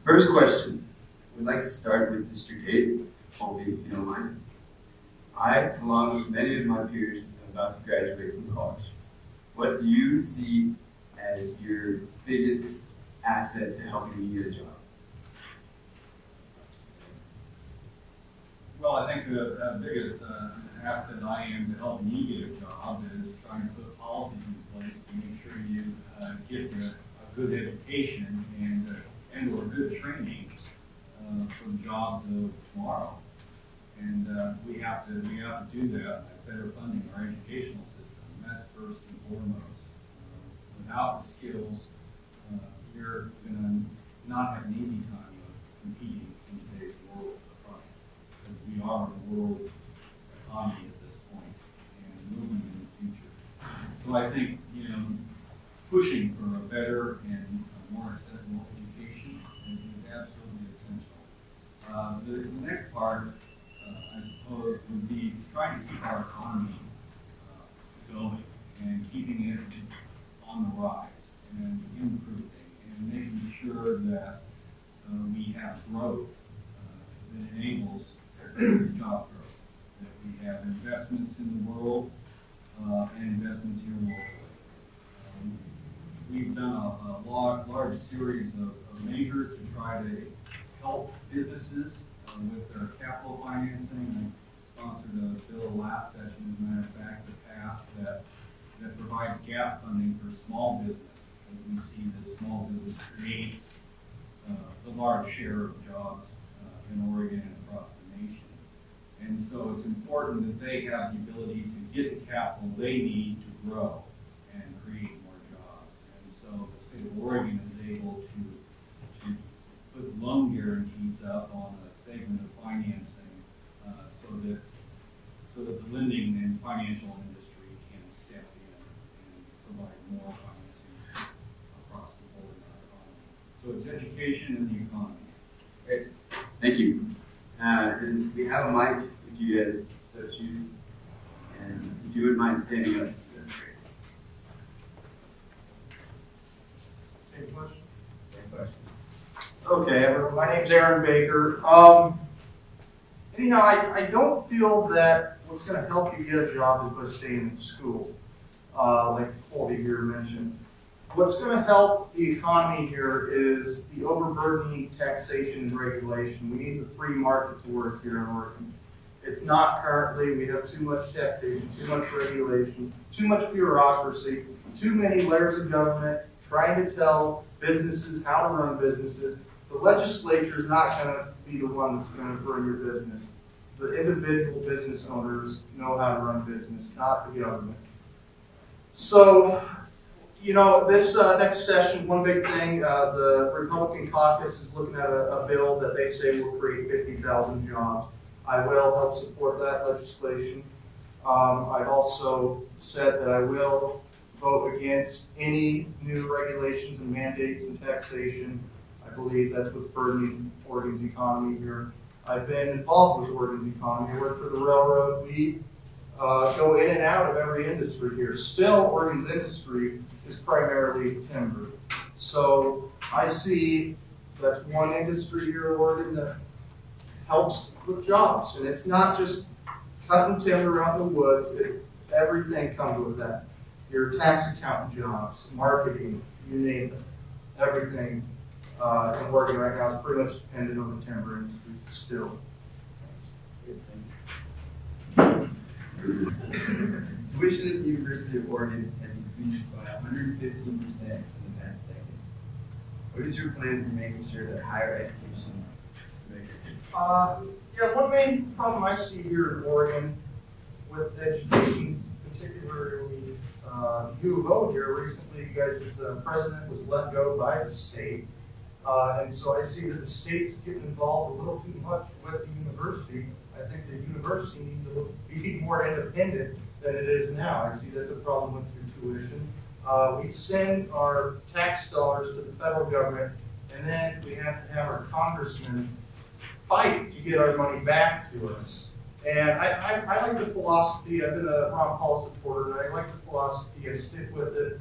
First question. We'd like to start with District 8, Holvey, if you don't mind. I, along with many of my peers, am about to graduate from college. What do you see as your biggest asset to helping you get a job? Well, I think the biggest asset I am to help me get a job is trying to put policies in place to make sure you get a good education and or good training for the jobs of tomorrow. And we have to do that by better funding our educational system. That's first and foremost. Without the skills, you're going to not have an easy time competing in today's world across, because we are in a world economy at this point and moving in the future. So I think, pushing for a better and more accessible education is absolutely essential. The next part, I suppose, would be trying to keep our economy going and keeping it on the rise and improving and making sure that we have growth that enables job growth, that we have investments in the world and investments here locally. We've done a large series of measures to try to help businesses with their capital financing. I sponsored a bill last session, as a matter of fact, that passed that provides gap funding for small business, because we see that small business creates the large share of jobs in Oregon and across the nation. And so it's important that they have the ability to get the capital they need to grow and create more jobs. And so the state of Oregon is able to put loan guarantees up on a segment of financing so that the lending and financial industry can step in and provide more financing across the board in our economy. So it's education and the economy. Great. Thank you. And we have a mic if you guys so choose. And if you wouldn't mind standing up, that's great. Same question? Same question. Okay, everyone, my name's Aaron Baker. Anyhow, I don't feel that what's going to help you get a job is by staying in school, like Holvey here mentioned. What's going to help the economy here is the overburdening taxation and regulation. We need the free market to work here in Oregon. It's not currently. We have too much taxation, too much regulation, too much bureaucracy, too many layers of government trying to tell businesses how to run businesses. The legislature is not going to be the one that's going to run your business. The individual business owners know how to run business, not the government. So, this next session, one big thing, the Republican caucus is looking at a bill that they say will create 50,000 jobs. I will help support that legislation. I've also said that I will vote against any new regulations and mandates and taxation. I believe that's what's burdening Oregon's economy here. I've been involved with Oregon's economy. I work for the railroad. We go in and out of every industry here. Still, Oregon's industry is primarily timber. So I see that's one industry here in Oregon that helps with jobs. And it's not just cutting timber out in the woods. Everything comes with that. Your tax accountant jobs, marketing, you name it. Everything in Oregon right now is pretty much dependent on the timber industry still. Tuition at the University of Oregon has increased by 115% in the past decade. What is your plan for making sure that higher education is Yeah, one main problem I see here in Oregon with education, particularly U of O here recently, you guys' president was let go by the state. And so I see that the state's getting involved a little too much with the university. I think the university needs to be more independent than it is now. I see that's a problem with your tuition. We send our tax dollars to the federal government, and then we have to have our congressmen fight to get our money back to us. And I like the philosophy. I've been a Ron Paul supporter, and I like the philosophy. I stick with it,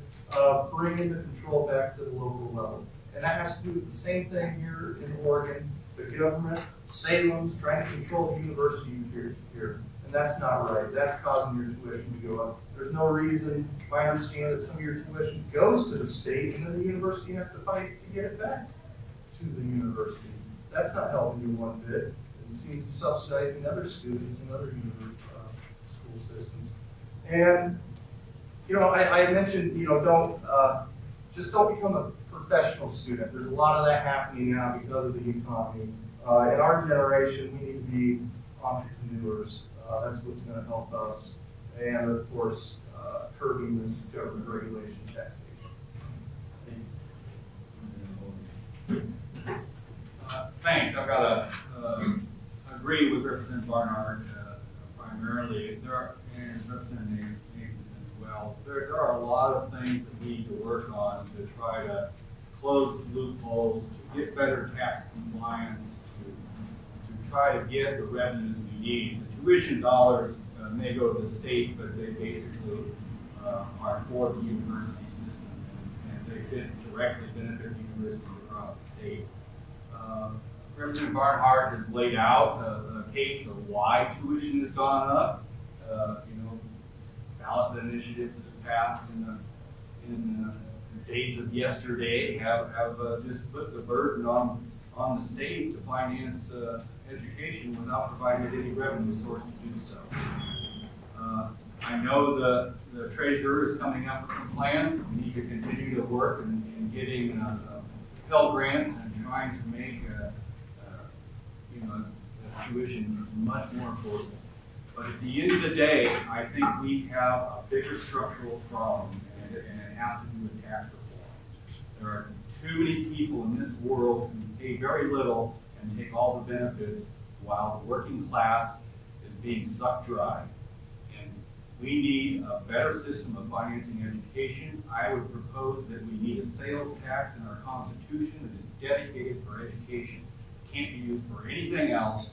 bringing the control back to the local level. And that has to do with the same thing here in Oregon. The government, Salem's trying to control the university here. And that's not right. That's causing your tuition to go up. There's no reason, if I understand that some of your tuition goes to the state and then the university has to fight to get it back to the university. That's not helping you one bit. It seems subsidizing other students and other school systems. And, you know, I mentioned, you know, just don't become a professional student. There's a lot of that happening now because of the economy. In our generation, we need to be entrepreneurs. That's what's going to help us. And of course, curbing this government regulation taxation. Thanks. I've got to agree with Representative Barnhart primarily. There are, and Representative Nathanson as well. There are a lot of things that we need to work on to try to close loopholes, to get better tax compliance, to try to get the revenues we need. The tuition dollars may go to the state, but they basically are for the university system, and they directly benefit universities across the state. Representative Barnhart has laid out a case of why tuition has gone up. You know, ballot initiatives that have passed in the days of yesterday have just put the burden on the state to finance education without providing any revenue source to do so. I know the treasurer is coming up with some plans. We need to continue to work in getting Pell Grants and trying to make you know, the tuition much more affordable. But at the end of the day, I think we have a bigger structural problem, and it has to do with tax reform. There are too many people in this world who pay very little and take all the benefits, while the working class is being sucked dry. And we need a better system of financing education. I would propose that we need a sales tax in our Constitution that is dedicated for education, can't be used for anything else,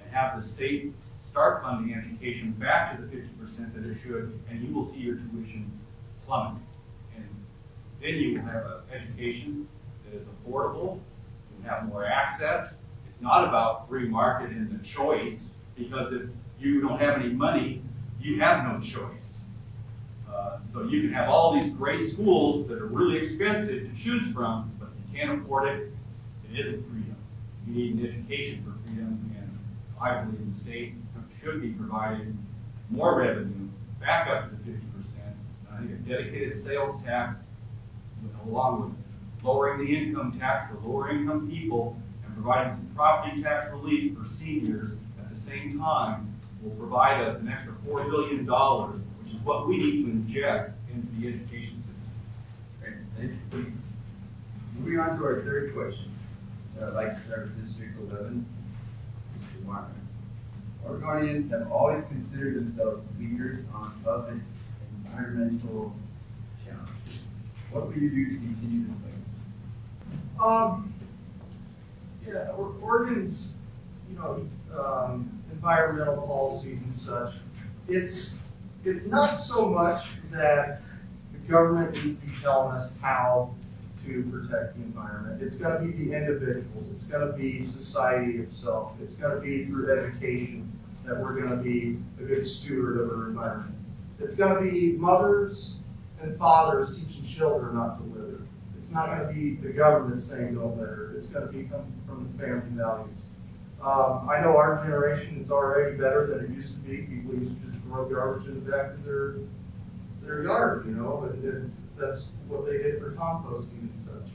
and have the state start funding education back to the 50% that it should, and you will see your tuition plummet. And then you will have an education that is affordable, you will have more access. It's not about free market and the choice, because if you don't have any money, you have no choice. So you can have all these great schools that are really expensive to choose from, but if you can't afford it, it isn't freedom. You need an education for freedom, and I believe the state should be providing more revenue back up to the 50%. I think a dedicated sales tax, along with lowering the income tax for lower income people and providing some property tax relief for seniors at the same time, will provide us an extra $4 billion, which is what we need to inject into the education system. Great, thank you. Moving on to our third question. So I'd like to start with District 11, Mr. Martin. Oregonians have always considered themselves leaders on public and environmental challenges. What will you do to continue this legacy? Yeah, Oregon's, you know, environmental policies and such. It's not so much that the government needs to be telling us how to protect the environment. It's going to be the individuals. It's going to be society itself. It's going to be through education that we're going to be a good steward of our environment. It's going to be mothers and fathers teaching children not to litter. It's not going to be the government saying don't litter. It's going to come from the family values. I know our generation is already better than it used to be. People used to just throw garbage in the back of their yard, you know, and that's what they did for composting and such.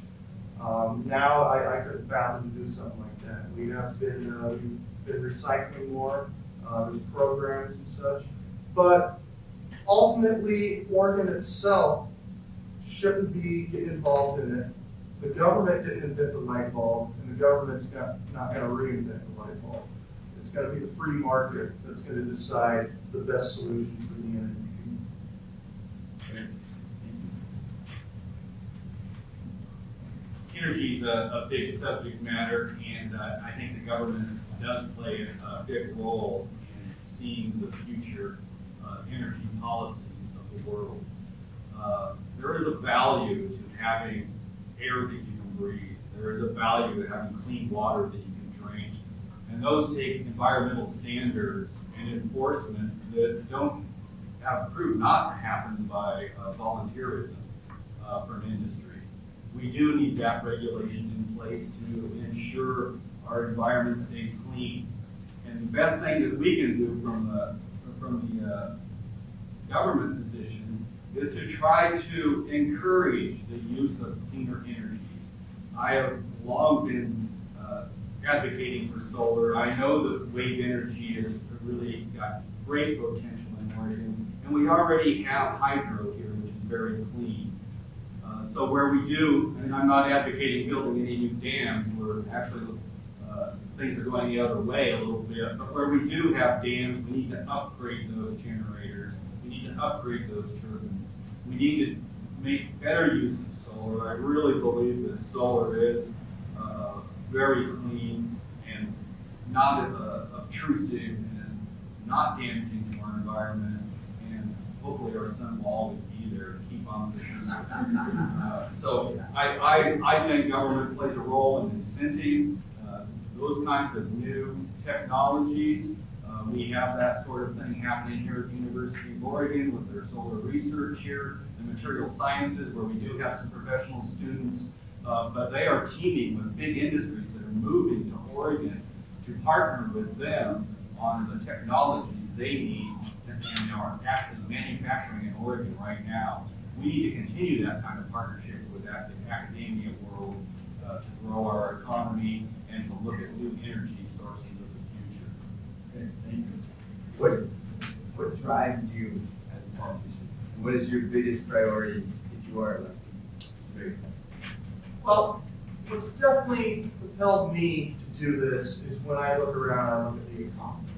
Now I couldn't fathom to do something like that. We've been recycling more. There's programs and such, but ultimately Oregon itself shouldn't be getting involved in it. The government didn't invent the light bulb, and the government's not going to reinvent the light bulb. It's going to be the free market that's going to decide the best solution for the energy. Energy is a big subject matter, and I think the government does play a big role in seeing the future energy policies of the world. There is a value to having air that you can breathe. There is a value to having clean water that you can drink. And those take environmental standards and enforcement that don't have proved not to happen by volunteerism for an industry. We do need that regulation in place to ensure our environment stays clean. And the best thing that we can do from the government position is to try to encourage the use of cleaner energies. I have long been advocating for solar. I know that wave energy has really got great potential in Oregon, and we already have hydro here, which is very clean. So where we do, and I'm not advocating building any new dams, we're actually, things are going the other way a little bit, but where we do have dams, we need to upgrade those generators. We need to upgrade those turbines. We need to make better use of solar. I really believe that solar is very clean and not obtrusive and not damaging to our environment. And hopefully our sun will always be there to keep on pushing. So I think government plays a role in incenting those kinds of new technologies. We have that sort of thing happening here at the University of Oregon with their solar research here, the material sciences, where we do have some professional students, but they are teaming with big industries that are moving to Oregon to partner with them on the technologies they need and are actually manufacturing in Oregon right now. We need to continue that kind of partnership with the academia world to grow our economy and to look at new energy sources of the future. Okay, thank you. What drives you as a politician? And what is your biggest priority if you are elected? Well, what's definitely propelled me to do this is when I look around and look at the economy.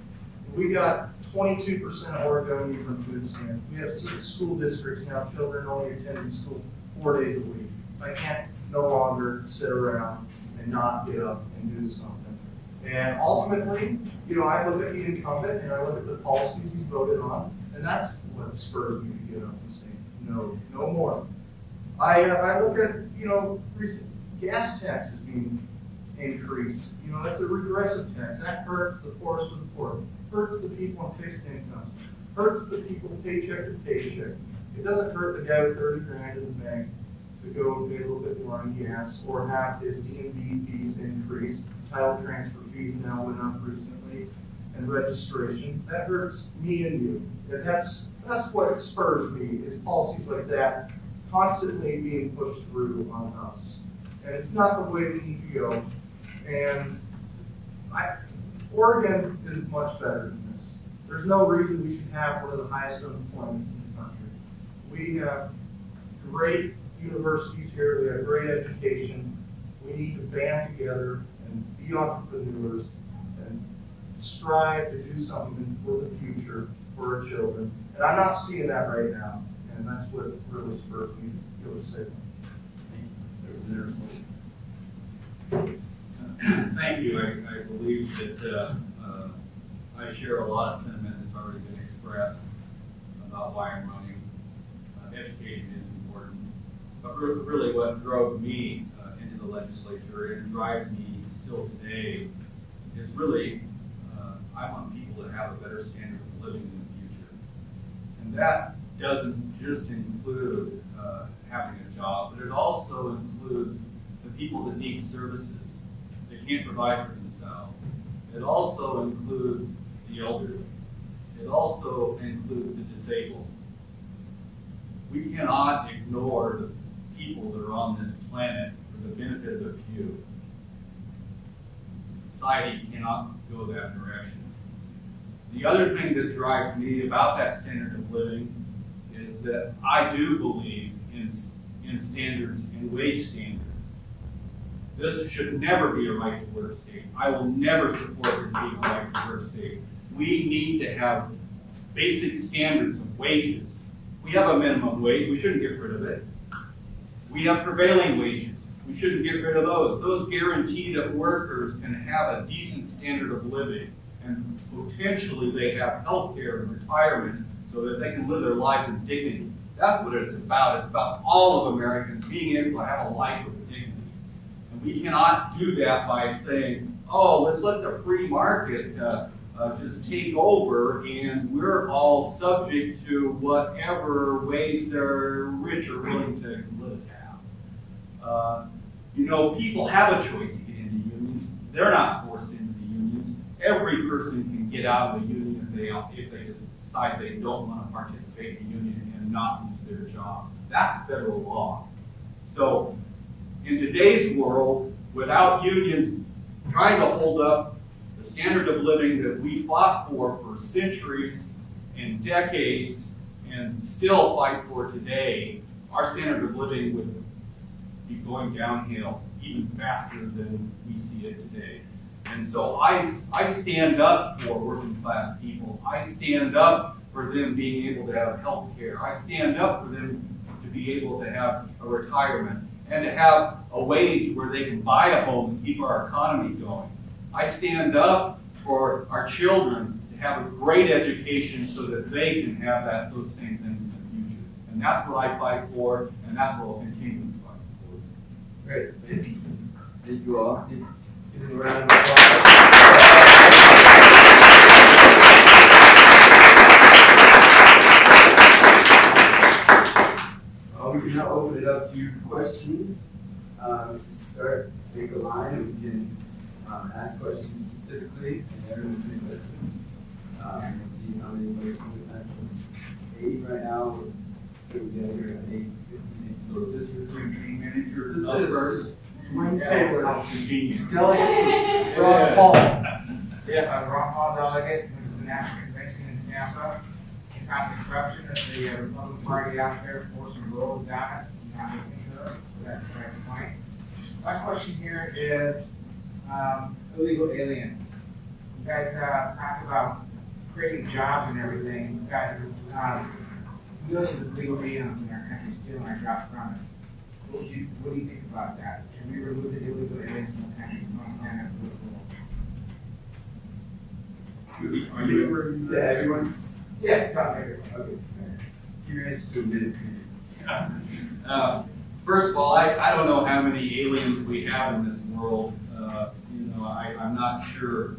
We got 22% of Oregonians on food stamps. We have 6 school districts now, children only attending school 4 days a week. I can't no longer sit around and not get up and do something. And ultimately, I look at the incumbent and I look at the policies he's voted on, and that's what spurs me to get up and say, no more. I look at, recent gas taxes being increased. That's a regressive tax. That hurts the poorest of the poor. Hurts the people on fixed incomes. Hurts the people paycheck to paycheck. It doesn't hurt the guy with 30 grand in the bank to go and pay a little bit more on gas or have his DMV fees increased. Title transfer fees now went up recently, and registration. That hurts me and you. And that's what spurs me, is policies like that constantly being pushed through on us. And it's not the way we need to go. And Oregon is much better than this. There's no reason we should have one of the highest unemployments in the country. We have great universities here. We have great education. We need to band together and be entrepreneurs and strive to do something for the future for our children. And I'm not seeing that right now. And that's what really spurs me to go to say. Thank you. I believe that I share a lot of sentiment that's already been expressed about why I'm running. Education is important. But really what drove me into the legislature and drives me still today is really I want people to have a better standard of living in the future. And that doesn't just include having a job, but it also includes the people that need services that can't provide for themselves. It also includes the elderly. It also includes the disabled. We cannot ignore the people that are on this planet for the benefit of the few. Society cannot go that direction. The other thing that drives me about that standard of living is that I do believe in standards and wage standards. This should never be a right to work state. I will never support this being a right to work state. We need to have basic standards of wages. We have a minimum wage. We shouldn't get rid of it. We have prevailing wages. We shouldn't get rid of those. Those guarantee that workers can have a decent standard of living, and potentially they have health care and retirement so that they can live their lives in dignity. That's what it's about. It's about all of Americans being able to have a life with dignity. We cannot do that by saying, oh, let's let the free market just take over, and we're all subject to whatever wage the rich are willing to let us have. You know, people have a choice to get into unions. They're not forced into the unions. Every person can get out of a union if they decide they don't want to participate in the union and not lose their job. That's federal law. So, in today's world, without unions trying to hold up the standard of living that we fought for centuries and decades and still fight for today, our standard of living would be going downhill even faster than we see it today. And so I stand up for working class people. I stand up for them being able to have health care. I stand up for them to be able to have a retirement and to have a wage where they can buy a home and keep our economy going. I stand up for our children to have a great education so that they can have those same things in the future. And that's what I fight for, and that's what I'll continue to fight for. Great. Thank you all. Give a round of applause. We can now open it up to questions. Start, make a line, and we can ask questions specifically, and everyone can listen. We'll see how many questions we have. 8 right now. We're together at 8:15. So is this your campaign manager? This is first. Wayne Taylor. How convenient. Delegate Ron Paul. Yes, I'm Ron Paul, delegate, who's the National Convention in Tampa. Counter corruption that the Republican Party out there forcing rules down us, not listening to us. So that's my point. My question here is illegal aliens. You guys talk about creating jobs and everything. We've got millions of illegal aliens in our country stealing our jobs from us. What do you think about that? Should we remove the illegal aliens from the country and stand up for the rules? Are you To everyone? Yes, that's it. Okay. Curious to admit it. First of all, I don't know how many aliens we have in this world. I'm not sure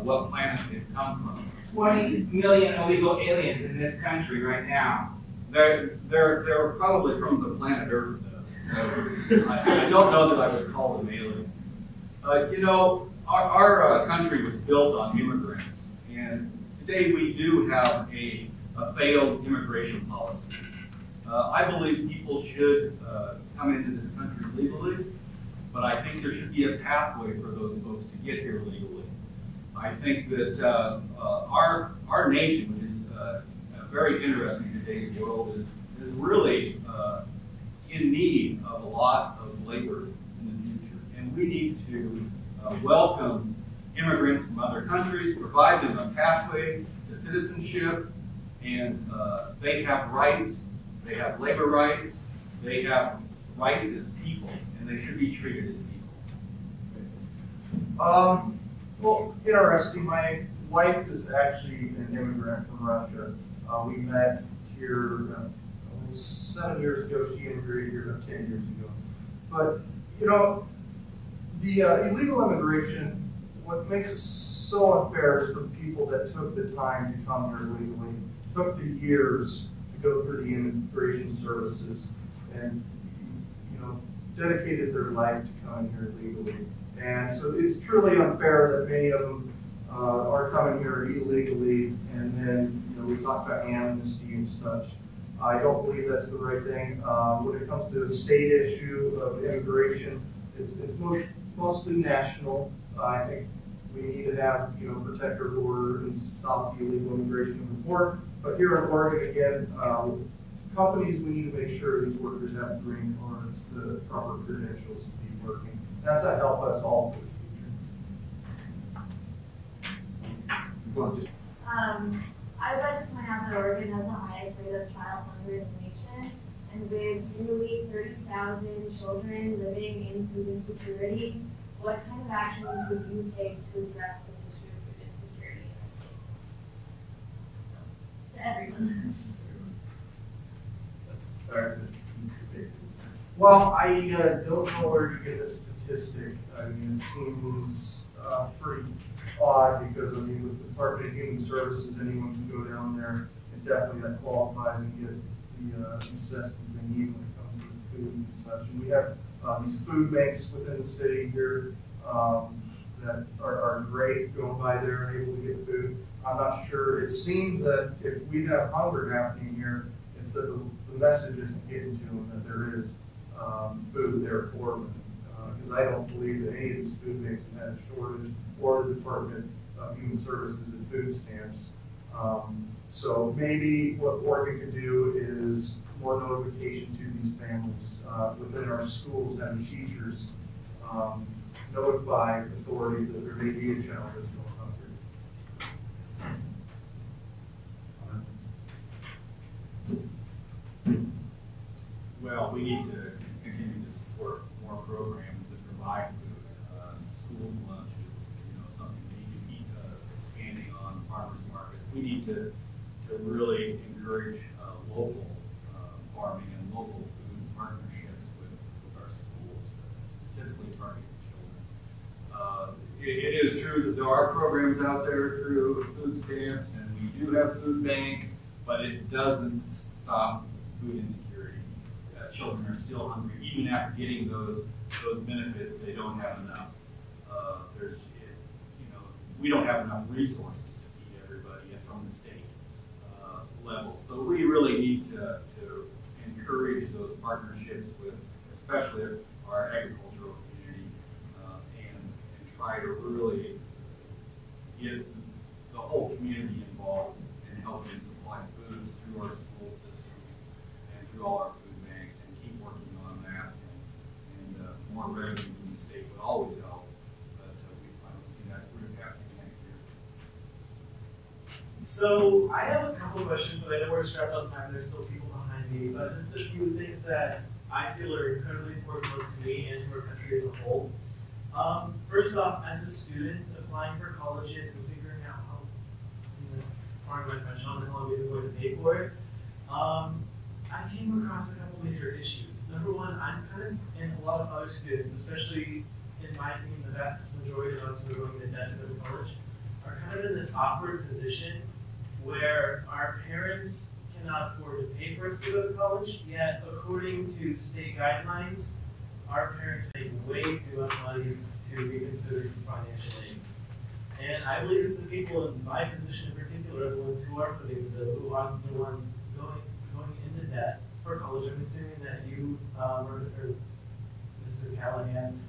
what planet they've come from. 20 million illegal aliens in this country right now. They're probably from the planet Earth, though. So I don't know that I would call them aliens. Our country was built on immigrants, and today we do have a failed immigration policy. I believe people should come into this country legally, but I think there should be a pathway for those folks to get here legally. I think that our nation, which is very interesting in today's world, is really in need of a lot of labor in the future. And we need to welcome immigrants from other countries, provide them a pathway to citizenship, and they have rights, they have labor rights, they have rights as people, and they should be treated as people. Well, interesting. My wife is actually an immigrant from Russia. We met here 7 years ago. She immigrated here about 10 years ago. But, the illegal immigration, what makes it so unfair is for people that took the time to come here legally, took the years to go through the immigration services, and dedicated their life to coming here legally. And so it's truly unfair that many of them are coming here illegally, and then we talk about amnesty and such. I don't believe that's the right thing. When it comes to the state issue of immigration, it's mostly national. I think we need to have protect our border and stop the illegal immigration of import. But here in Oregon, again, companies, we need to make sure these workers have green cards, the proper credentials to be working. That's to help us all for the future. I would like to point out that Oregon has the highest rate of child hunger in the nation, and with nearly 30,000 children living in food insecurity, what kind of actions would you take to address this issue of food insecurity in our state? To everyone. Let's start with Mr. Baker. Well, I don't know where you get the statistics statistic. I mean, it seems pretty odd because, I mean, with the Department of Human Services, anyone can go down there and definitely that qualifies and get the necessities they need when it comes to food and such. And we have these food banks within the city here that are great, going by there and able to get food. I'm not sure, it seems that if we have hunger happening here, it's that the message isn't getting to them that there is food there for them. Because I don't believe that any of these food banks have had a shortage, or the Department of Human Services and food stamps. So maybe what Oregon could do is more notification to these families within our schools and teachers. Notify authorities that there may be a child that's going hungry. Well, we need to continue to support more programs that provide food, school lunches, something we need to be expanding on farmers markets. We need to really encourage local farming and local food partnerships with our schools, specifically targeting children. It is true that there are programs out there through food stamps, and we do have food banks, but it doesn't stop food insecurity. Children are still hungry, even after getting those benefits. They don't have enough. We don't have enough resources to feed everybody from the state level. So we really need to encourage those partnerships with, especially our agricultural community, and try to really get the whole community involved in helping supply foods through our school systems and through all our food banks, and keep working on that. And more revenue from the state would always help, but we finally see that group happening next year. So I have a couple questions, but I know we're strapped on time. There's still people behind me, but just a few things that I feel are incredibly important both to me and to our country as a whole. First off, as a student applying for colleges and figuring out how, pardon my French, how I'm going to pay for it, I came across a couple major issues. Number one, I'm kind of, and a lot of other students, especially in my opinion, the vast majority of us who are going to debt to go to college, are kind of in this awkward position where our parents cannot afford to pay for us to go to college, yet according to state guidelines, our parents make way too much money to be considered financial aid. And I believe it's the people in my position in particular, the ones who are footing the bill, who are the ones going into debt for college. I'm assuming that you, or Mr. Callahan,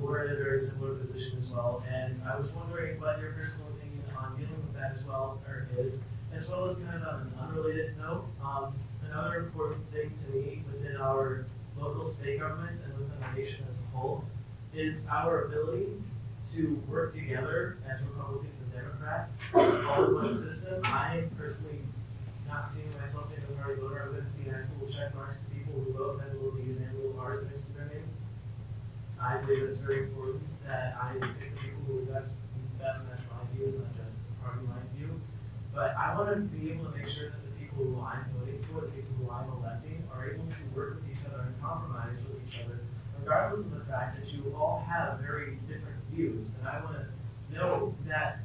were in a very similar position as well. And I was wondering what your personal opinion on dealing with that as well, or is, as well as kind of on an unrelated note. Another important thing to me within our local state governments and within the nation as a whole is our ability to work together as Republicans and Democrats all in one system. I personally not seeing myself being a party voter. I'm going to see nice little check marks to people who vote and little D's and little R's next to their names. I believe it's very important that I pick the people who best match my views, not just party line view. But I want to be able to make sure that the people who I'm voting for, the people who I'm electing, are able to work with each other and compromise with each other, regardless of the fact that you all have very different views. And I want to know that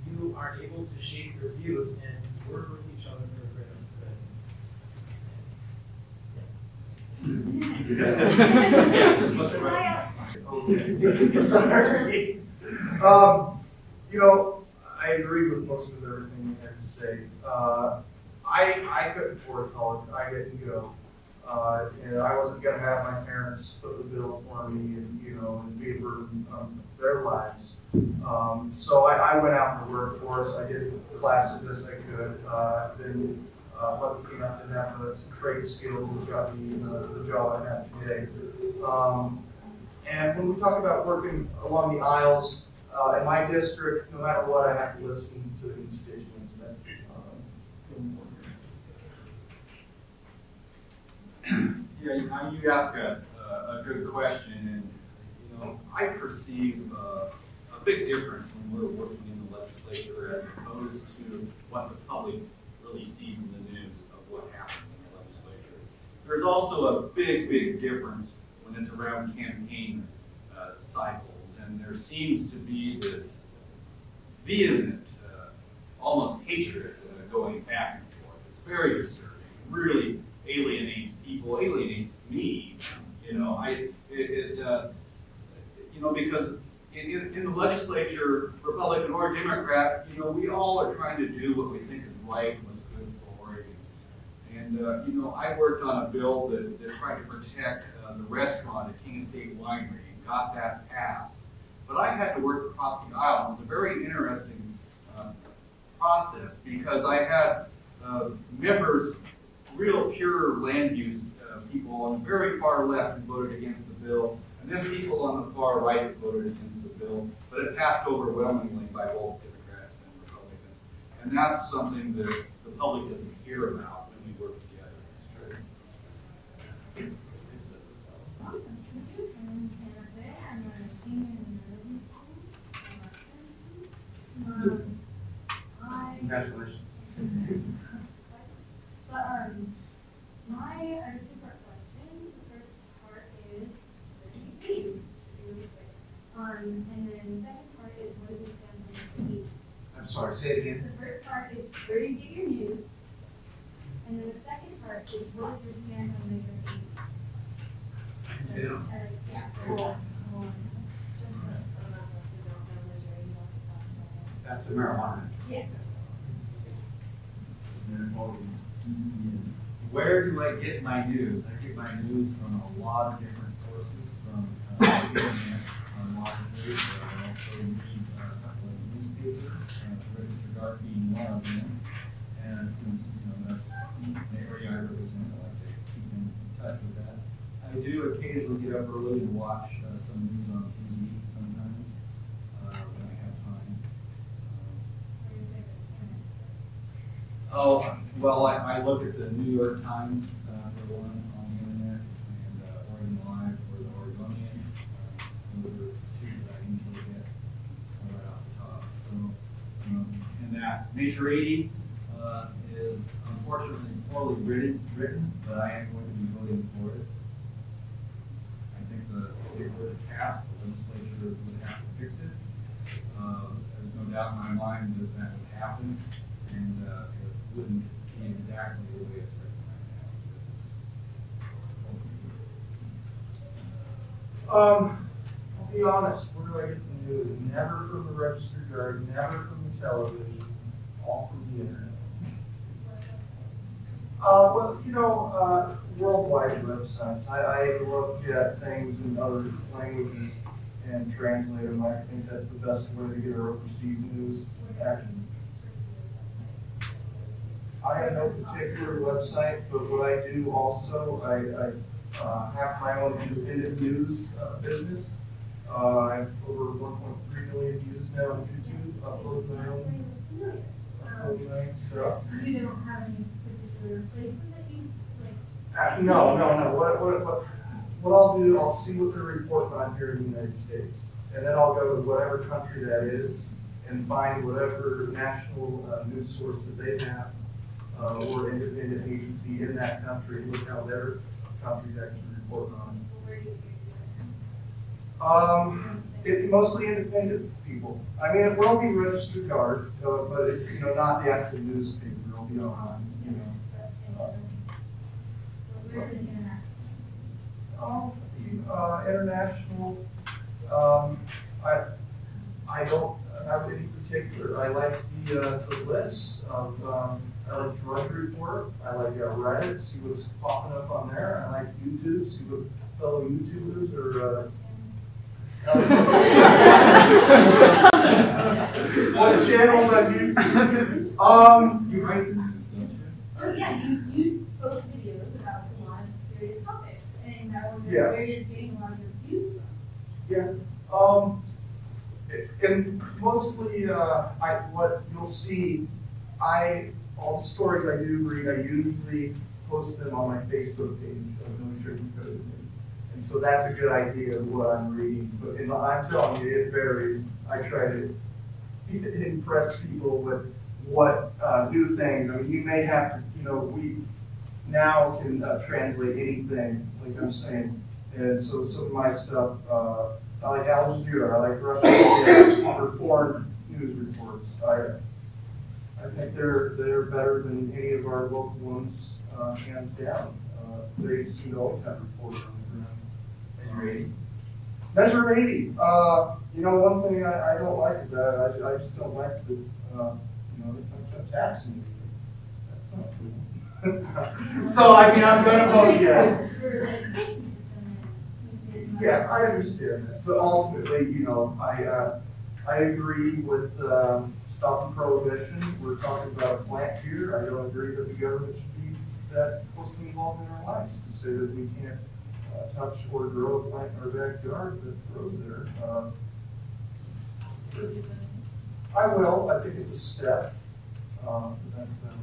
you are able to shape your views and work with each other for the greater good. Sorry. I agree with most of everything you had to say. I couldn't afford college. I didn't go. And I wasn't going to have my parents foot the bill for me and, and be a burden on their lives. So I went out in the workforce. I did classes as I could. Then lucky enough to have some trade skills that got me the job I have today. And when we talk about working along the aisles, in my district, no matter what, I have to listen to the constituents. That's Yeah, you ask a good question, and I perceive a big difference when we're working in the legislature as opposed to what the public really sees in the news of what happens in the legislature. There's also a big difference when it's around campaign cycles, and there seems to be this vehement, almost hatred going back and forth. It's very disturbing. It really alienates people, alienates me. Because in the legislature, Republican or Democrat, we all are trying to do what we think is right, what's good for Oregon. And I worked on a bill that tried to protect the restaurant at King State Winery and got that passed. But I had to work across the aisle. It was a very interesting process because I had members, real pure land use people on the very far left who voted against the bill, and then people on the far right who voted against the bill. But it passed overwhelmingly by both Democrats and Republicans. And that's something that the public doesn't hear about when we work together. Congratulations. But my two-part question. The first part is fees, really quick. And then the second part is what does it stand for fees? I'm sorry, say it again. The first part is where do you get your news? And then the second part is what is your stance on major fees? Yeah. Cool. That's the marijuana. Yeah. Where do I get my news? I get my news from a lot of different sources, from the internet, largely. I also read a couple of newspapers, Register Guard being one of them. And since that's the area I represent, I like to keep in touch with that. I do occasionally get up early and watch some news on TV sometimes when I have time. Oh, well, I look at the New York Times for one on the internet, and Oregon Live for the Oregonian. Those are two that I usually get right off the top. So, and that Major 80 is unfortunately poorly written, but I am going to be voting for it. I think if it were to pass, the legislature would have to fix it. There's no doubt in my mind that that would happen, and it wouldn't be exactly the way it's written right now. I'll be honest, where do I get the news? Never from the Register Guard, never from the television, all from the internet. Worldwide websites. I look at things in other languages and translate them. I think that's the best way to get our overseas news. I have no particular website, but what I do also, I have my own independent news business. I have over 1.3 million views now on YouTube. Upload my own stuff. You don't have any particular places that you like? No. What I'll do, I'll see what they're reporting on here in the United States, and then I'll go to whatever country that is and find whatever national news source that they have or independent agency in that country, and look how their country's actually reporting on it. Where do you get It's mostly independent people. I mean, it will be Registered Guard, but it's not the actual newspaper. It'll be online. Where is it International. I don't have any particular. I like the lists of. I like Drudge Report. I like Reddit. See what's popping up on there. I like YouTube. See what fellow YouTubers are. What channels on YouTube? You write the news, don't you? Oh yeah, you post videos about a lot of serious topics, and that was Yeah. where you're getting a lot of your views from. Yeah. And mostly, what you'll see, all the stories I do read, I usually post them on my Facebook page of No Sugarcoated News. And so that's a good idea of what I'm reading. But I'm telling you, it varies. I try to impress people with what new things. I mean, you may have to, we now can translate anything, like I'm saying. And so some of my stuff, I like Al Jazeera, I like Russia for foreign news reports. I think they're better than any of our local ones, hands down. They seem to always have reporters on the ground. Measure 80. Measure 80. You know, one thing I don't like about it, I just don't like that, you know, they kept taxing me. That's not cool. So, I mean, I'm gonna vote yes. Yeah, I understand that, but ultimately, you know, I agree with stopping prohibition. We're talking about a plant here. I don't agree that the government should be that closely involved in our lives to say that we can't touch or grow a plant in our backyard that grows there. I will. I think it's a step. But that's about it.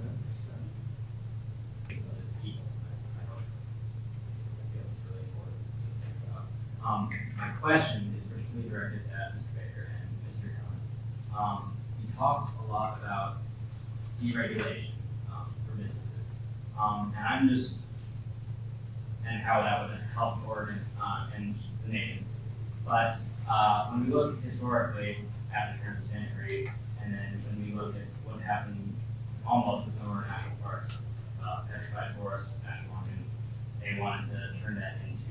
My question is particularly directed at Mr. Baker and Mr. Callahan. You talked a lot about deregulation for businesses, and how that would help Oregon and the nation. But when we look historically at the turn of the century, and then when we look at what happened almost with some of our national parks, petrified forest, national monument, they wanted to turn that into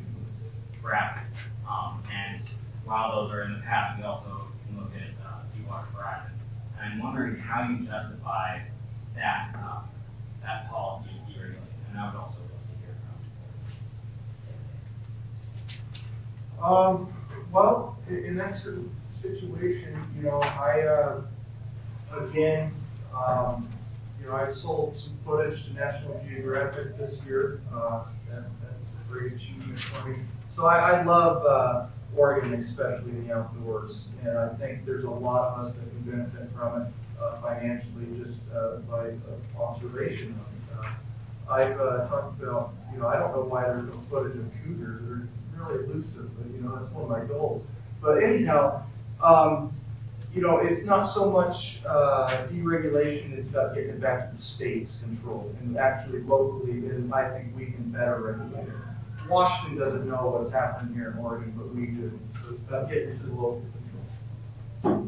gravel. And while those are in the past, we also can look at Deepwater Horizon. And I'm wondering how you justify that that policy of deregulation. And I would also love to hear from. Well, in that certain situation, you know, again, you know, I sold some footage to National Geographic this year. That's a great achievement for me. So I love Oregon, especially in the outdoors, and I think there's a lot of us that can benefit from it financially just by observation of it. I've talked about, you know, I don't know why there's no footage of cougars. They're really elusive, but, you know, that's one of my goals. But anyhow, you know, it's not so much deregulation, it's about getting it back to the state's control, and actually locally, and I think we can better regulate it. Washington doesn't know what's happening here in Oregon, but we do. So it's about getting it to the local control.